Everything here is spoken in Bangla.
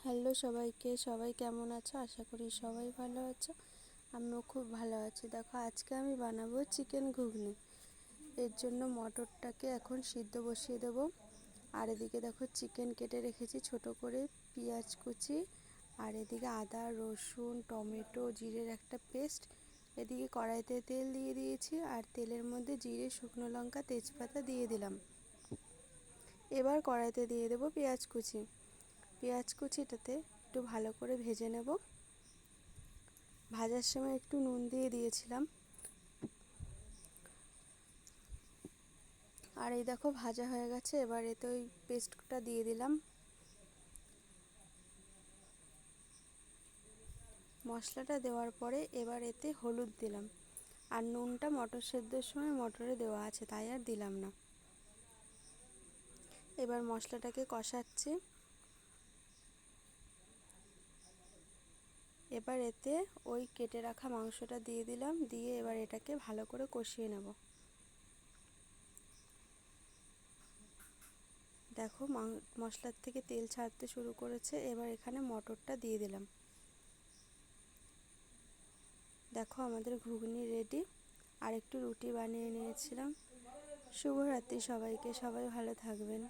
হ্যালো সবাইকে, সবাই কেমন আছো? আশা করি সবাই ভালো আছো। আমিও খুব ভালো আছি। দেখো, আজকে আমি বানাবো চিকেন ঘুগনি। এর জন্য মটরটাকে এখন সিদ্ধ বসিয়ে দেবো। আর এদিকে দেখো চিকেন কেটে রেখেছি ছোট করে, পেঁয়াজ কুচি, আর এদিকে আদা রসুন টমেটো জিরের একটা পেস্ট। এদিকে কড়াইতে তেল দিয়ে দিয়েছি, আর তেলের মধ্যে জিরে শুকনো লঙ্কা তেজপাতা দিয়ে দিলাম। এবার কড়াইতে দিয়ে দেবো পেঁয়াজ কুচি। পেঁয়াজ কুচিটাতে একটু ভালো করে ভেজে নেব। ভাজার সময় একটু নুন দিয়ে দিয়েছিলাম। আর এই দেখো ভাজা হয়ে গেছে। এবার এতে ওই পেস্টটা দিয়ে দিলাম। মশলাটা দেওয়ার পরে এবার এতে হলুদ দিলাম। আর নুনটা মটর সেদ্ধর সময় মটরে দেওয়া আছে, তাই আর দিলাম না। এবার মশলাটাকে কষাচ্ছি। এবার এতে ওই কেটে রাখা মাংসটা দিয়ে দিলাম, দিয়ে এবার এটাকে ভালো করে কষিয়ে নেব। দেখো মশলার থেকে তেল ছাড়তে শুরু করেছে। এবার এখানে মটরটা দিয়ে দিলাম। দেখো আমাদের ঘুগনি রেডি। আর একটু রুটি বানিয়ে নিয়েছিলাম। শুভরাত্রি সবাইকে, সবাই ভালো থাকবেন।